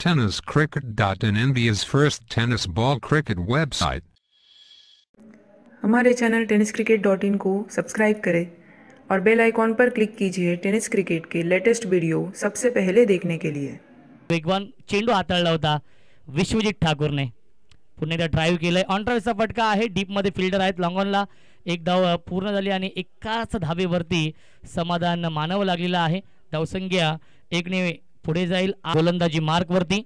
tenniscricket.in, India's first tennis ball cricket website. हमारे channel tenniscricket.in को subscribe करें और बेल आइकॉन पर क्लिक कीजिए टेनिस क्रिकेट के लेटेस्ट वीडियो सबसे पहले देखने के लिए। वेगवान चेंडू हाताळला होता विश्वजित ठाकूरने, पुन्हा एकदा ड्राईव्ह केलंय, ऑन ड्राईव्हचा फटका आहे, डीप मध्ये फिल्डर आहेत, लॉंग ऑनला एक धाव पूर्ण झाली आणि एकाच धावेवरती समाधान मानावं लागलेलं आहे। धावसंख्या 1 ने पुढे जाईल गोलंदाजी मार्क वरती।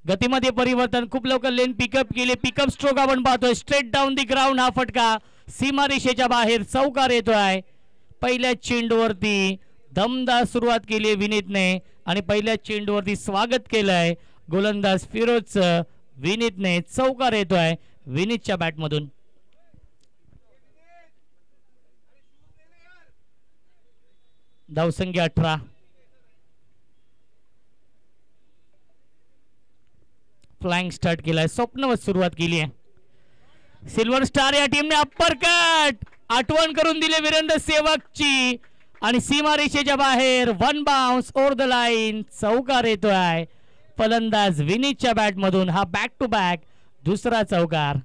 गतीमध्ये परिवर्तन, खूप लवकर लेन पिकअप केले, पिकअप स्ट्रोक आपण पाहतोय, स्ट्रेट डाऊन दी ग्राउंड, हा फटका सीमारेषेच्या बाहेर चौकार येतोय। पहिल्या चेंडूवरती दमदार सुरुवात केली आहे विनीतने आणि पहिल्या चेंडूवरती स्वागत केलंय गोलंदाज फिरोजचं, विनीतने चौकार येतोय विनीतच्या बॅटमधून। धावसंख्या 18। फ्लाइंग स्टार्ट केलाय, स्वप्नवत सुरुवात केली आहे सिल्वर स्टार या टीमने। अप्पर कट आठवण करून दिले वीरेंद्र सेवकची आणि सीमारेषेच्या बाहेर one bounce over the line, चौकार येतोय फलंदाज विनीतच्या बॅटमधून। हा बॅक टू बॅक दुसरा चौकार।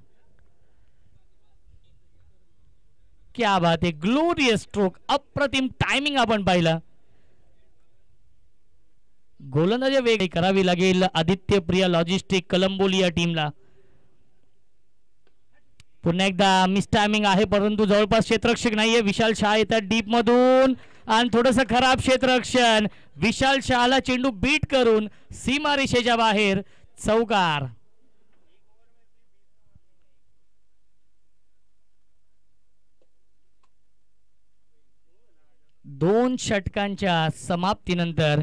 क्या बात आहे, ग्लोरियस स्ट्रोक, अप्रतिम टायमिंग आपण पाहिलं। गोलंदाजी वेगळी करावी लागेल आदित्य प्रिया लॉजिस्टिक कलंबोली या टीमला। पुन्हा एकदा मिस टायमिंग आहे, परंतु जवळपास क्षेत्ररक्षक नाहीये, विशाल शाह येतात डीप मधून आणि थोडंसं खराब क्षेत्ररक्षण, विशाल शहाला चेंडू बीट करून सीमारेषेच्या बाहेर चौकार। दोन षटकांच्या समाप्तीनंतर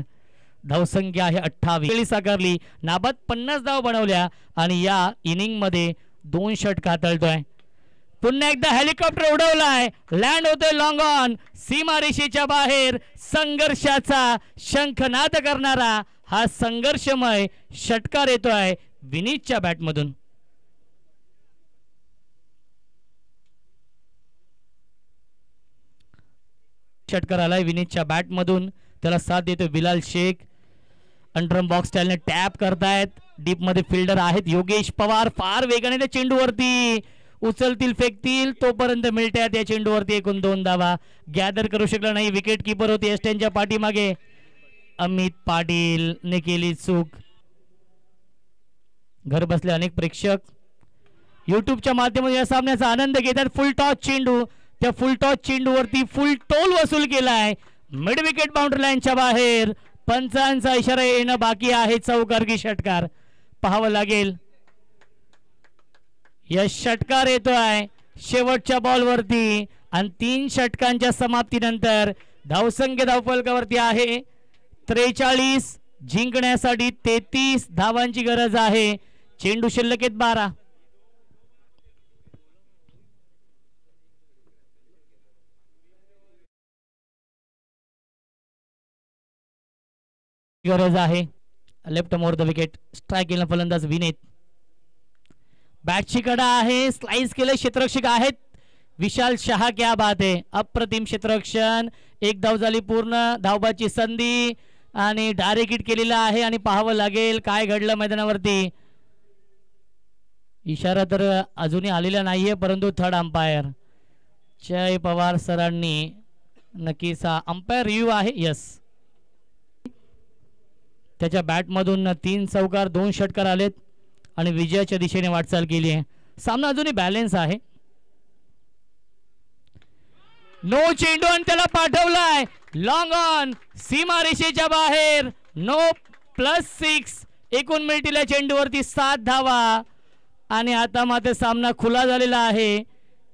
धावसंख्या आहे 28 साकारली, नाबाद 50 धाव बनवल्या आणि या इनिंग मध्ये 2 षटक हाताळतोय। पुन्हा एकदा हेलिकॉप्टर उडवलाय, लँड होतोय लॉंग ऑन, सीमारेषेच्या बाहेर संघर्षाचा शंखनाद करणारा हा संघर्षमय षटकार येतोय विनीतच्या बॅटमधून। षटकार आलाय विनीतच्या बॅटमधून, त्याला साथ देतोय बिलाल शेख। अंडरम बॉक्स स्टाईलने टॅप करतायत, डीप मध्ये फिल्डर आहेत योगेश पवार, फार वेगाने त्या चेंडूवरती उचलतील फेकतील तोपर्यंत मिळतात या चेंडूवरती एकूण 2 धावा। गॅदर करू शकला नाही, विकेट कीपर होते एस्टेनच्या पाठीमागे अमित पाटील ने केली चूक। घर बसले अनेक प्रेक्षक युट्यूबच्या माध्यमातून या सामन्याचा आनंद घेतात। फुल टॉस चेंडू, त्या फुल टॉस चेंडूवरती फुल टोल वसूल केलाय, मिड विकेट बाउंड्री लाईनच्या बाहेर, पंचांचा इशारा येणं बाकी आहे, चौकार की षटकार पाहावं लागेल। या षटकार येतोय शेवटच्या बॉलवरती आणि 3 षटकांच्या समाप्तीनंतर धावसंख्या धावफलकावरती आहे 43, जिंकण्यासाठी 33 धावांची गरज आहे, चेंडू शिल्लक आहेत 12। गरज आहे, left more the wicket, strike केला फलंदाज विनीत, बॅटची कडा आहे, स्लाइस केले, क्षेत्ररक्षक आहेत विशाल शहा, क्या बात आहे, अप्रतिम क्षेत्ररक्षण। एक धाव झाली पूर्ण, धावबाची संधी आणि डायरेक्ट हिट केलेला आहे आणि पाहावं लागेल काय घडलं मैदानावरती। इशारा तर अजूनही आलेला नाहीये, परंतु थर्ड अंपायर जय पवार सरांनी नक्कीच अंपायर रिव्ह्यू आहे, यस। त्याच्या बॅटमधून 3 चौकार 2 षटकार आलेत आणि विजयाच्या दिशेने वाटचाल केली आहे। सामना अजूनही बॅलेन्स आहे। नो चेंडू आणि त्याला पाठवलाय लॉंग ऑन, सीमारेषेच्या बाहेर, नो +6, एकूण मिळतील चेंडूवरती 7 धावा आणि आता मात्र सामना खुला झालेला आहे।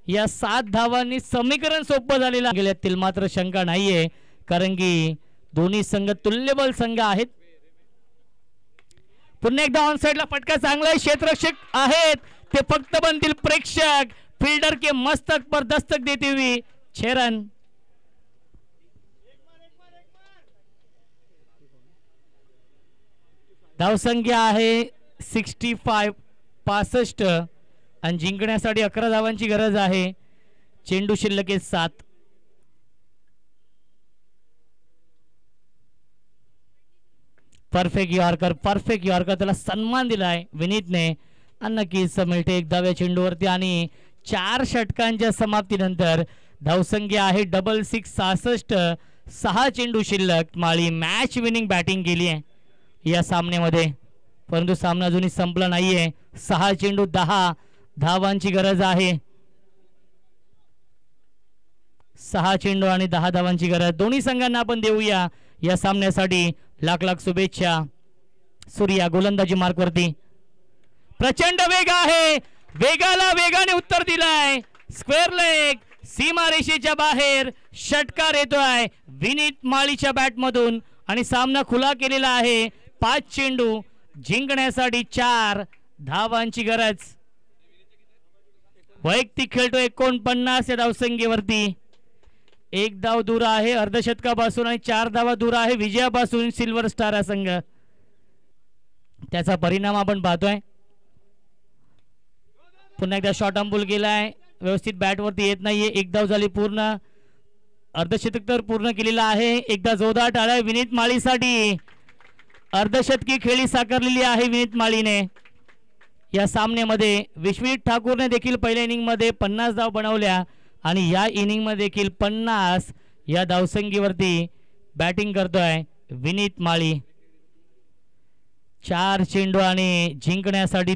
या 7 धावांनी समीकरण सोपं झालेलं आहे, गेल्यातील मात्र शंका नाहीये, कारण की दोन्ही संघ तुल्यबल संघ आहेत। पुन्हा एकदा ऑन साइडला फटका चांगला आहे, क्षेत्ररक्षक आहेत ते फक्त बनतील प्रेक्षक, फील्डर के मस्तक पर दस्तक देते हुए 6 रन। धावसंख्या आहे 65 आणि जिंकण्यासाठी 11 धावांची गरज आहे, चेंडू शिल्लक 7। परफेक्ट यॉर्कर त्याला सन्मान दिलाय विनीतने आणि नक्कीच मिळते एक धाव या चेंडूवरती आणि 4 षटकांच्या समाप्तीनंतर धावसंख्या आहे 66 6 चेंडू शिल्लक. माळी मॅच विनिंग बॅटिंग केली आहे या सामन्यामध्ये, परंतु सामना अजूनही संपला नाहीये. 6 चेंडू 10 धावांची गरज आहे. 6 चेंडू आणि 10 धावांची गरज दोन्ही संघांना आपण देऊया या सामन्यासाठी लाख लाख शुभेच्छा. सूर्या गोलंदाजी मार्कवरती, प्रचंड वेग आहे, वेगाला वेगाने उत्तर दिलाय. स्क्वेअर लेग सीमारेषेच्या बाहेर षटकार येतोय विनीत माळीच्या बॅटमधून आणि सामना खुला केलेला आहे. 5 चेंडू जिंकण्यासाठी 4 धावांची गरज. वैयक्तिक खेळतोय 49 या धावसंख्येवरती. 1 धाव दूर आहे अर्धशतकापासून आणि 4 धावा दूर आहे विजयापासून सिल्वर स्टार हा संघ. त्याचा परिणाम आपण पाहतोय. पुन्हा एकदा शॉर्ट अंबुल गेलाय, व्यवस्थित बॅटवरती येत नाहीये. 1 धाव झाली पूर्ण, अर्धशतक तर पूर्ण केलेला आहे. एकदा जोरदार टाळ्या विनीत माळीसाठी. अर्धशतकी खेळी साकारलेली आहे विनीत माळीने या सामन्यामध्ये. विश्वजीत ठाकूरने देखील पहिल्या इनिंग मध्ये 50 धाव बनवल्या आणि या इनिंग मध्ये देखील 50 या धावसंख्येवरती बॅटिंग करतोय विनीत माळी. 4 चेंडू आणि जिंकण्यासाठी